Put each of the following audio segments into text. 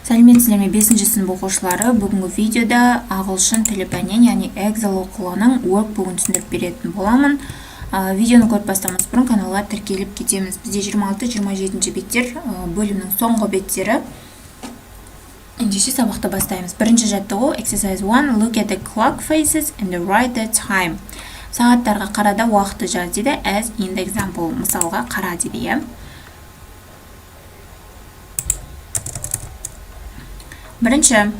Сәлеметсіздер ме 5-ші сынып оқушылары, бүгінгі видеода ағылшын тілі пәнінен, яғни Эксел оқулығының workbook'ын түсіндіріп беретін боламын. Видеоны көріп бастамас бұрын каналға тіркеліп кетеміз. Бізде 26-27 беттер бөлімнің соңғы беттері. Ендеше сабақты бастаймыз. Бірінші жаттығу exercise 1. Look at the clock faces and write the time. Сағаттарға қарада уақытты жаз дейді, as in the example. Мысалға қара дейді. Бірінші,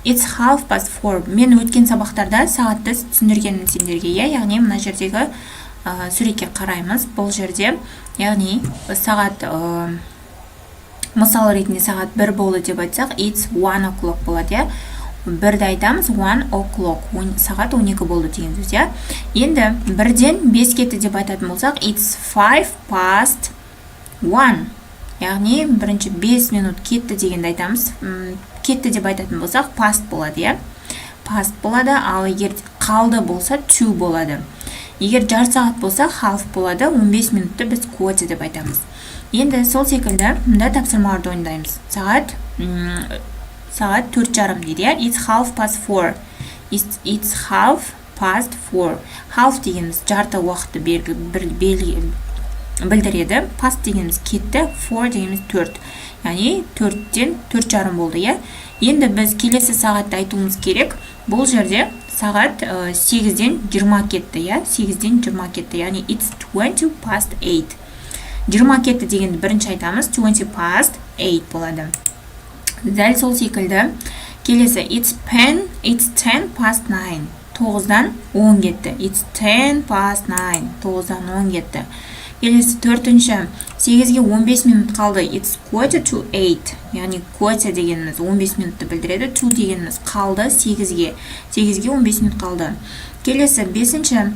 it's 4:30. Мен өткен сабақтарда сағатты түсіндіргенмін сендерге, яғни мына жердегі суретке қараймыз. Бұл жерде, яғни сағат мысал ретінде сағат 1 болды деп айтсақ, it's 1 o'clock болады, я. Бірді айтамыз 1 o'clock, сағат 12 болды деген сөз, я. Енді бірден 5 кетті деп айтатын болсақ, it's 1:05. Яғни бірінші 5 минут кетті дегенді айтамыз. Кетті деп айтатын болсақ, past болады, я. Past болады, ал егер қалды болса, 2 болады. Егер жар сағат болса, half болады, 15 минутты біз quarter деп айтамыз. Енді сол секілді, мұнда тапсырмаларды ойындаймыз. Сағат 4:30 дейді, я. It's 4:30. It's 4:30. Half дегеніміз жарты уақытты білдіреді. Past дегеніміз кетті, 4 дегеніміз 4. Яғни 4-тен 4:30 болды, я. Енді біз келесі сағатты айтуымыз керек. Бұл жерде сағат 8-ден 20 кетті, я. 8-ден 20 кетті, яғни it's 20:08. 20 кетті дегенді бірінші айтамыз, 20:08 болады. Дәл сол секілді келесі it's 10:09. 9-дан 10 кетті. It's 10:09. 9-дан 10 кетті. Келесі төртінші, 8-ге 15 минут қалды. It's 7:45. Яғни quarter дегеніміз 15 минутты білдіреді. 2 дегеніміз қалды 8-ге. 8-ге 15 минут қалды. Келесі бесінші,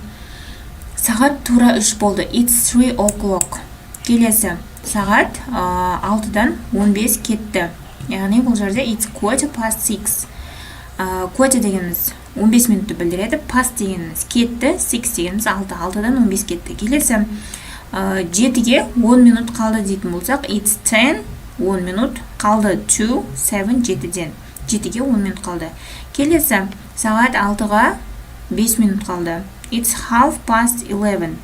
сағат тура 3 болды. It's 3 o'clock. Келесі сағат 6-дан 15 кетті. Яғни бұл жерде it's 6:15. Quarter дегеніміз 15 минутты білдіреді. Past дегеніміз кетті. 6 дегеніміз 6. 6-дан 15 кетті. Келесі 7-ге 10 минут қалды дейтін болсақ, it's 10 минут қалды. 2, 7, 7-ден. 7-ге 10 минут қалды. Келесі сағат 6-ға 5 минут қалды. It's 11:30.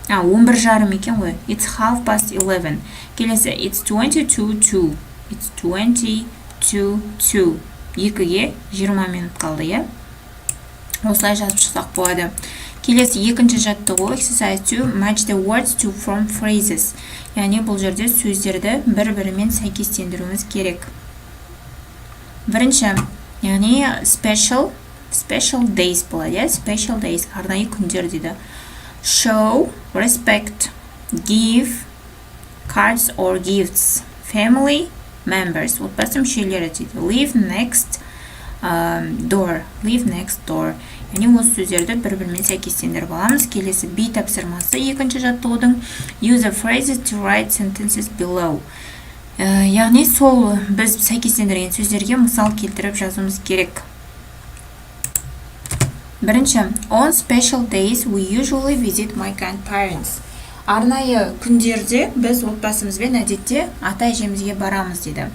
11:30 екен ғой. It's 11:30. Келесі it's 22:02. It's 22:02. 2-ге 20 минут қалды, я. Осылай жазып шықсақ болады. Келесі екінші жаттығу exercise 2. Match the words to from phrases. Яғни бұл жерде сөздерді бір-бірімен сәйкестендіруіміз керек. Бірінші, яғни special days болады, special days, арнайы күндер дейді. Show, respect, give, cards or gifts, family members, отбасы мүшелері дейді. Live next door. Яғни осы сөздерді бір-бірімен сәйкестендіріп аламыз. Келесі B тапсырмасы екінші жаттығудың. Use the phrases to write sentences below. Яғни сол біз сәйкестендірген сөздерге мысал келтіріп жазуымыз керек. Бірінші, on special days we usually visit my grandparents. Арнайы күндерде біз отбасымызбен әдетте ата-әжемізге барамыз дейді.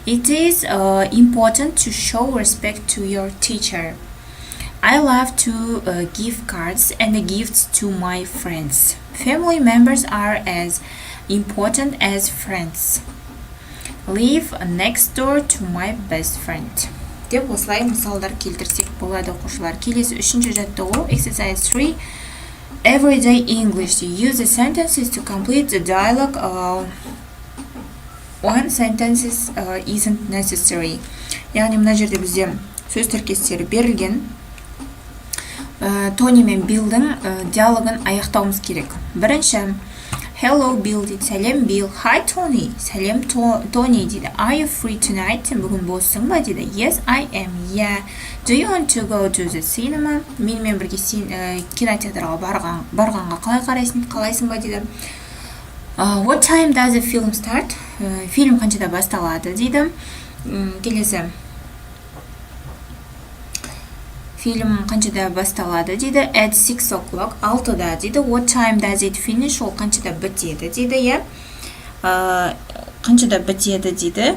It is important to show respect to your teacher. I love to give cards and gifts to my friends. Family members are as important as friends. Live next door to my best friend. Деп осылай мысалдар келтірсек болады, оқушылар. Келесі үшінші жаттығу exercise 3. Everyday English. Use the sentences to complete the dialogue. One sentence isn't necessary. Яғни мына жерде бізде сөз тіркестері берілген. Тони мен Биллдің диалогын аяқтауымыз керек. Бірінші, hello Bill дейді, сәлем Bill. Hi Tony, сәлем Tony дейді. Are you free tonight? Бүгін боссың ба дейді. Yes, I am. Yeah. Do you want to go to the cinema? Менімен бірге кинотеатрға барғанға қалайсың ба дейді. What time does the film start? Фильм қаншада басталады дейді. Келесі, фильм қаншада басталады дейді. At 6 o'clock, 6-да дейді. What time does it finish? Ол қаншада бітеді дейді, я. қаншада бітеді дейді.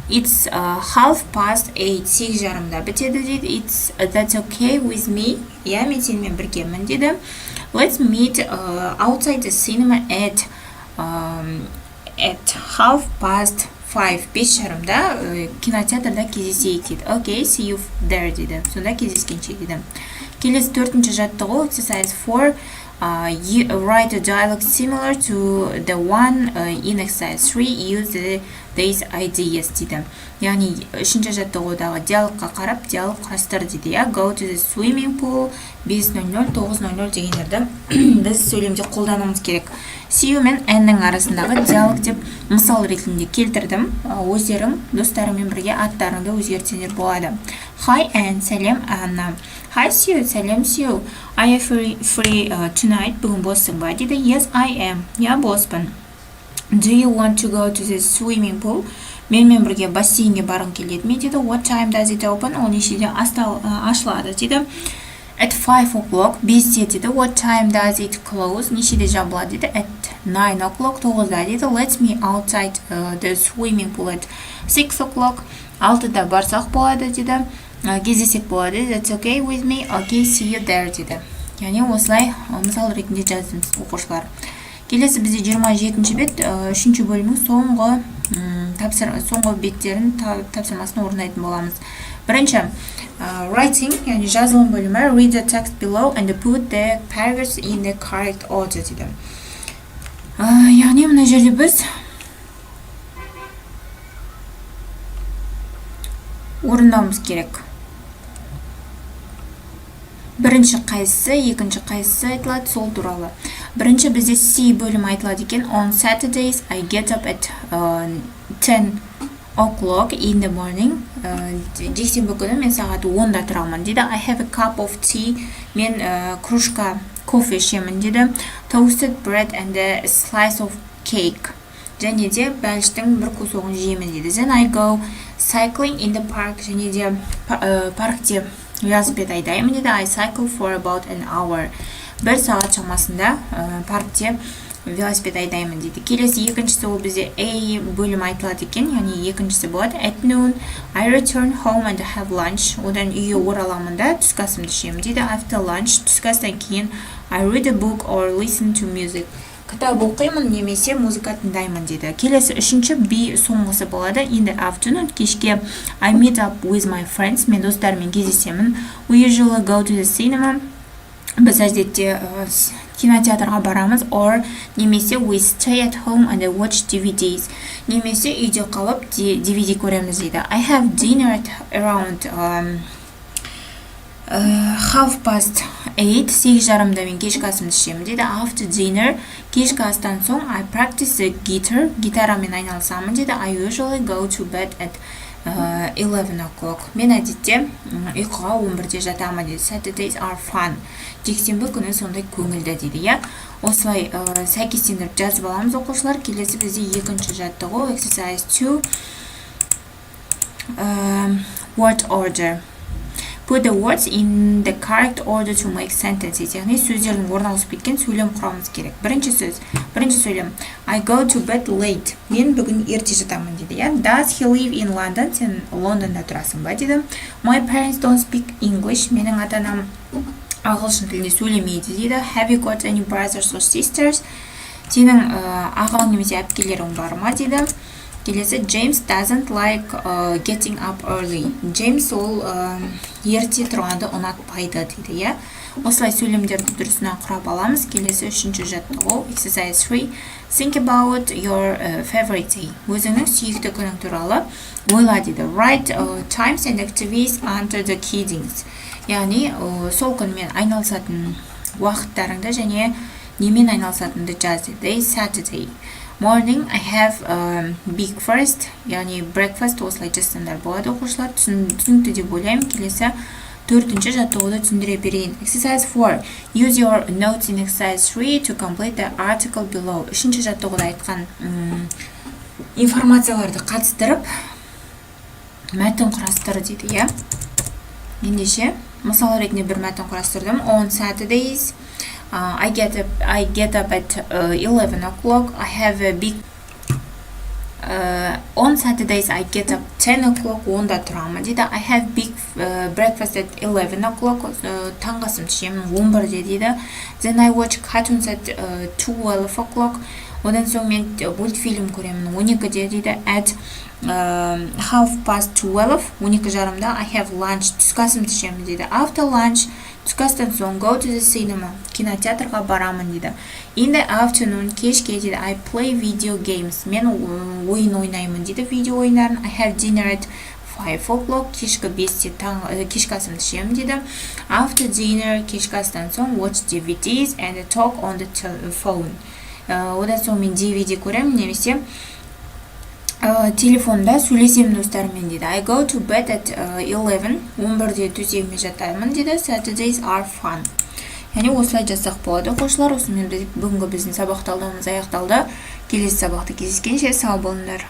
It's 8:30, 8:30 бітеді дейді. That's okay with me. Я мен сенімен біргемін дейді. Let's meet outside the cinema at 5:30. 5:30 кинотеатрда кездесейік дейді. Okay, see you there дейді. Сонда кездескенше дейді. Келесі 4-ші жаттығу, exercise 4. You write a dialogue similar to the one in exercise 3. Use these ideas дейді. Яғни 3-ші жаттығудағы диалогқа қарап, диалог құрастыр дейді. Go to the swimming pool 5:00, 9:00 дегендерді біз сөйлемде қолдануымыз керек. See you мен N-нің арасындағы диалог деп мысал ретінде келтірдім. Өздерің достарыңмен бірге аттарыңды өзгертсеңдер болады. Hi N, сәлем Анна. Hi Sue, сәлем Sue. I am free tonight. Бүгін боссың ба дейді. Yes, I am. Я боспын. Do you want to go to the swimming pool? Менімен бірге бассейнге барғың келеді ме дейді. What time does it open? Ол нешеде ашылады дейді. At 5 o'clock, 5-те дейді. What time does it close? Нешеде жабылады дейді. At 9 o'clock, 9-да дейді. Let's meet outside the swimming pool at 6 o'clock. 6-да барсақ болады дейді. Кездесек болады. That's okay with me. Okay, see you there дейді. Яғни осылай мысал ретінде жаздыңыз оқушылар. Келесі бізде 27-ші бет, 3-ші бөлімнің соңғы беттерін тапсырмасын орындайтын боламыз. Бірінші, writing, яғни жазылым бөлімі, read the text below and put the paragraphs in the correct order дейді. Яғни мына жерде біз орындауымыз керек. Бірінші қайсысы, екінші қайсысы айтылады, сол туралы. Бірінші бізде C бөлімі айтылады екен. On Saturdays, I get up at 10 o'clock in the morning. Жексенбі күні мен сағат 10-да тұрамын дейді. I have a cup of tea. Мен кружка кофе ішемін дейді. Toasted bread and a slice of cake. Және де бәліштің бір кусогын жеймін дейді. Then I go cycling in the park. Және де паркте велосипед айдаймын дейді. I cycle for about an hour. Бір сағат шамасында паркте велосипед айдаймын дейді. Келесі екіншісі ол бізде A бөлім айтылады екен. Яғни екіншісі болады. At noon, I return home and have lunch. Одан үйге ораламын да түскі асымды ішемін дейді. After lunch, түскі астан кейін I read a book or listen to music. Кітап оқимын немесе музыка тыңдаймын дейді. Келесі үшінші B соңғысы болады. In the afternoon, кешке I meet up with my friends. Мен достарыммен кездесемін. We usually go to the cinema. Біз әдетте кинотеатрға барамыз. Or немесе we stay at home and watch DVDs. Немесе үйде қалып DVD көреміз дейді. I have dinner at around 8:30. 8:30 мен кешкі асымды ішемін дейді. After dinner, кешкі астан соң I practice the guitar. Гитарамен айналысамын дейді. I usually go to bed at 11 o'clock. Мен әдетте ұйқыға 11-де жатамын дейді. Saturdays are fun. Жексенбі күні сондай көңілді дейді. Осылай сәйкестендіріп жазып аламыз оқушылар. Келесі бізде екінші жаттығу, exercise 2. Word order. Put the words in the correct order to make sentences. Яғни сөздердің орналасып кеткен сөйлем құрамыз керек. Бірінші сөз, бірінші сөйлем. I go to bed late. Мен бүгін ерте жатамын дейді. Does he live in London? Сен Лондонда тұрасың ба дейді. My parents don't speak English. Менің ата-анам ағылшын тілінде сөйлемейді дейді. Have you got any brothers or sisters? Сенің ағаң немесе әпкелерің бар ма дейді. Келесі, James doesn't like getting up early. James ол ерте тұрғанды ұнатпайды дейді. Осылай сөйлемдерді дұрысынан құрап аламыз. Келесі үшінші жаттығу, exercise 3. Think about your favorite day. Өзіңнің сүйікті күнің туралы ойла дейді. Write times and activities under the headings. Яғни сол күнмен айналысатын уақыттарыңды және немен айналысатынды жаз дейді. Saturday morning, I have breakfast, яғни breakfast осылай жазсаңдар болады оқушылар. Түсінікті деп ойлаймын. Келесі төртінші жаттығуды түсіндіре берейін. Exercise 4. Use your notes in exercise 3 to complete the article below. Үшінші жаттығуда айтқан информацияларды қатыстырып мәтін құрастыр дейді. Ендеше мысал ретінде бір мәтін құрастырдым. On Saturdays, I get up at 11 o'clock. I have a big on Saturdays I get up 10 o'clock. Онда тұрамын дейді. I have big breakfast at 11 o'clock. Таңғы асымды ішемін 11-де дейді. Then I watch cartoons at 12 o'clock. Одан соң мен мультфильм көремін 12-де дейді. At half past 12, 12:30-да I have lunch. Түскі асымды ішемін дейді. After lunch, түскі астан соң go to the cinema. Кинотеатрға барамын дейді. In the afternoon, кешке дейді. I play video games. Мен ойын ойнаймын дейді. Видео ойындарын. I have dinner at 5 o'clock. Кешкі 5-те кешкі асымды ішемін дейді. After dinner, кешкі астан соң watch DVDs and talk on the phone. Одан соң мен DVD көремін немесе телефонда сөйлесемін достарыммен дейді. I go to bed at 11. 11-де төсегіме жатамын дейді. Saturdays are fun. Яғни осылай жазсақ болады. Оқушылар, осымен бүгінгі біздің сабақ талдауымыз аяқталды. Келесі сабақта кездескенше сау болыңдар.